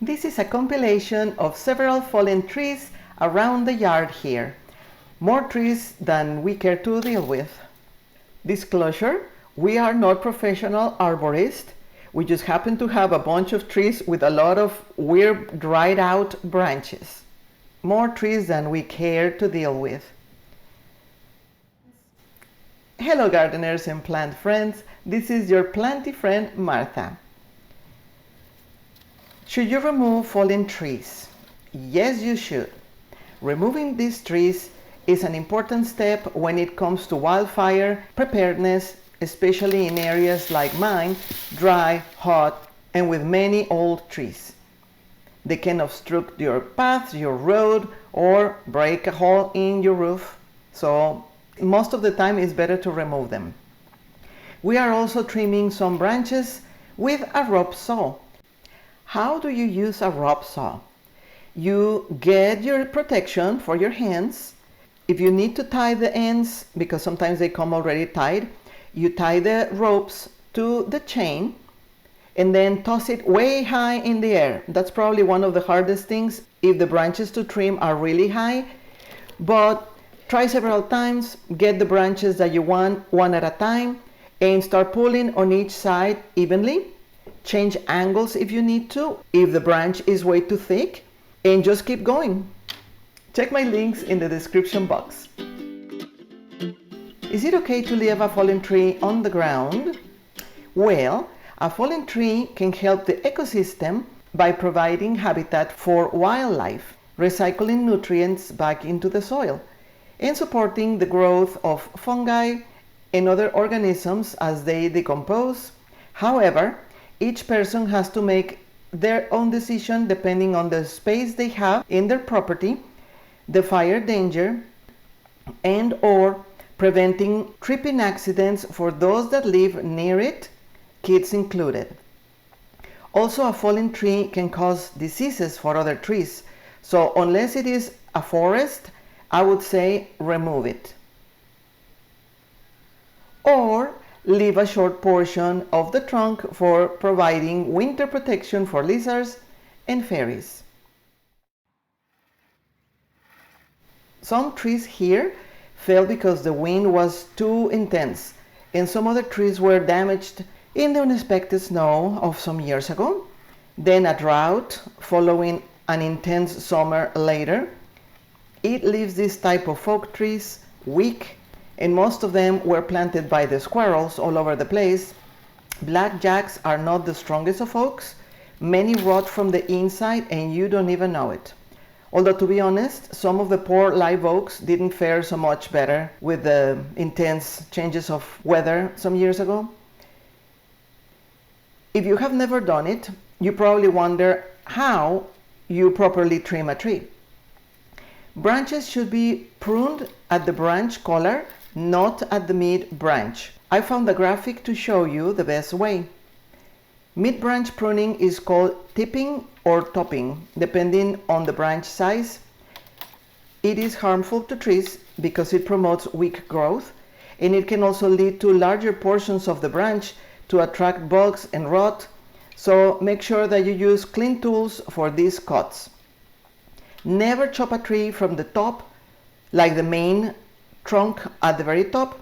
This is a compilation of several fallen trees around the yard here. More trees than we care to deal with. Disclosure, we are not professional arborists. We just happen to have a bunch of trees with a lot of weird dried out branches. More trees than we care to deal with. Hello gardeners and plant friends, this is your planty friend Martha. Should you remove fallen trees? Yes, you should. Removing these trees is an important step when it comes to wildfire preparedness, especially in areas like mine, dry, hot, and with many old trees. They can obstruct your path, your road, or break a hole in your roof, so most of the time it's better to remove them. We are also trimming some branches with a rope saw. How do you use a rope saw? You get your protection for your hands. If you need to tie the ends, because sometimes they come already tied, you tie the ropes to the chain and then toss it way high in the air. That's probably one of the hardest things if the branches to trim are really high, but try several times, get the branches that you want one at a time, and start pulling on each side evenly. Change angles if you need to, if the branch is way too thick, and just keep going. Check my links in the description box. Is it okay to leave a fallen tree on the ground? Well, a fallen tree can help the ecosystem by providing habitat for wildlife, recycling nutrients back into the soil, and supporting the growth of fungi and other organisms as they decompose. However, each person has to make their own decision depending on the space they have in their property, the fire danger, and/or preventing tripping accidents for those that live near it, kids included. Also, a fallen tree can cause diseases for other trees, so unless it is a forest, I would say remove it. Or leave a short portion of the trunk for providing winter protection for lizards and fairies. Some trees here fell because the wind was too intense, and some other trees were damaged in the unexpected snow of some years ago. Then a drought following an intense summer later. It leaves this type of oak trees weak, and most of them were planted by the squirrels all over the place. Blackjacks are not the strongest of oaks. Many rot from the inside and you don't even know it. Although, to be honest, some of the poor live oaks didn't fare so much better with the intense changes of weather some years ago. If you have never done it, you probably wonder how you properly trim a tree. Branches should be pruned at the branch collar, not at the mid-branch. I found a graphic to show you the best way. Mid-branch pruning is called tipping or topping, depending on the branch size. It is harmful to trees because it promotes weak growth, and it can also lead to larger portions of the branch to attract bugs and rot, so make sure that you use clean tools for these cuts. Never chop a tree from the top, like the main trunk at the very top,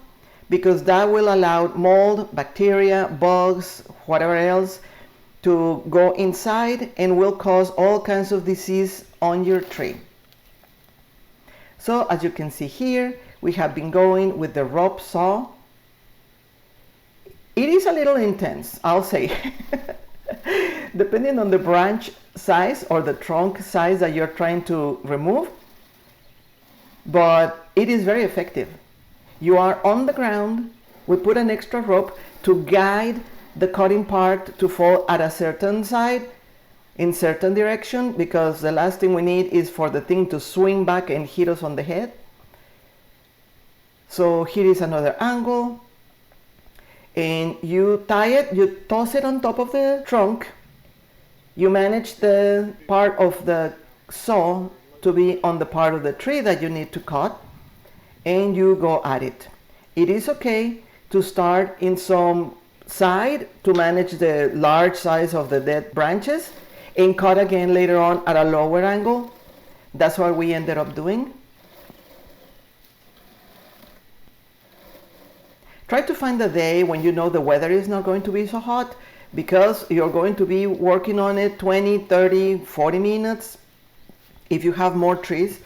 because that will allow mold, bacteria, bugs, whatever else to go inside and will cause all kinds of disease on your tree. So as you can see here, we have been going with the rope saw. It is a little intense, I'll say. Depending on the branch size or the trunk size that you're trying to remove, but it is very effective. You are on the ground, we put an extra rope to guide the cutting part to fall at a certain side, in certain direction, because the last thing we need is for the thing to swing back and hit us on the head. So here is another angle, and you tie it, you toss it on top of the trunk, you manage the part of the saw to be on the part of the tree that you need to cut, and you go at it. It is okay to start in some side to manage the large size of the dead branches, and cut again later on at a lower angle. That's what we ended up doing. Try to find a day when you know the weather is not going to be so hot, because you're going to be working on it 20, 30, 40 minutes. If you have more trees,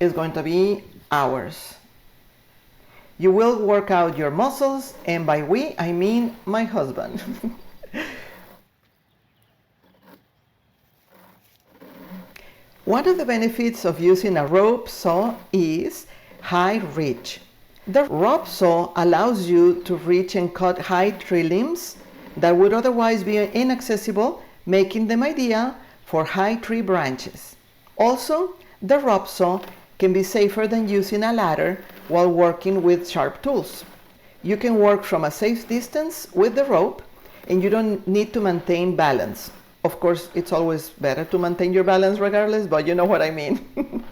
it's going to be hours. You will work out your muscles, and by we, I mean my husband. One of the benefits of using a rope saw is high reach. The rope saw allows you to reach and cut high tree limbs that would otherwise be inaccessible, making them ideal for high tree branches. Also, the rope saw can be safer than using a ladder while working with sharp tools. You can work from a safe distance with the rope, and you don't need to maintain balance. Of course, it's always better to maintain your balance regardless, but you know what I mean.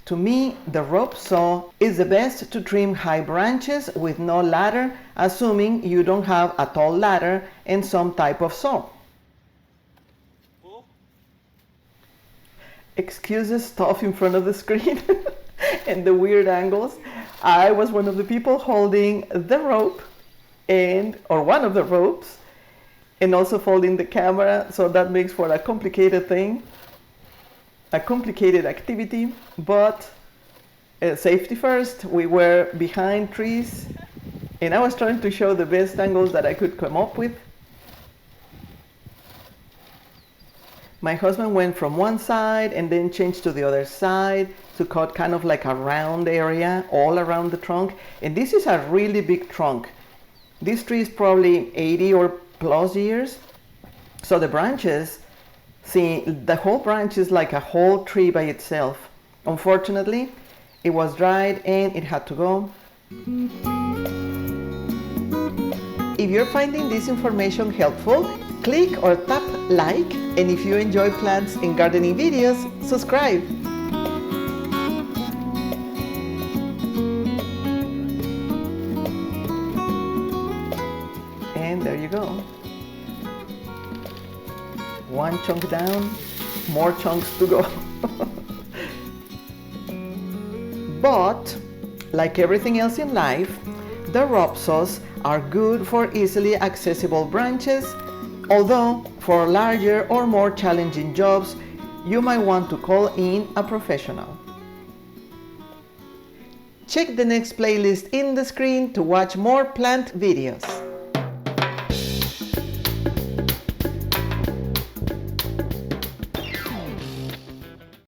To me, the rope saw is the best to trim high branches with no ladder, assuming you don't have a tall ladder and some type of saw. Excuse the stuff in front of the screen and the weird angles. I was one of the people holding the rope or one of the ropes, and also holding the camera, so that makes for a complicated thing, a complicated activity, but safety first. We were behind trees, and I was trying to show the best angles that I could come up with. My husband went from one side and then changed to the other side to cut kind of like a round area all around the trunk. And this is a really big trunk. This tree is probably 80 or plus years. So the branches, see, the whole branch is like a whole tree by itself. Unfortunately, it was dried and it had to go. If you're finding this information helpful, click or tap like, and if you enjoy plants and gardening videos, subscribe. And there you go. One chunk down, more chunks to go. But, like everything else in life, the rope saws are good for easily accessible branches, although for larger or more challenging jobs, you might want to call in a professional. Check the next playlist in the screen to watch more plant videos.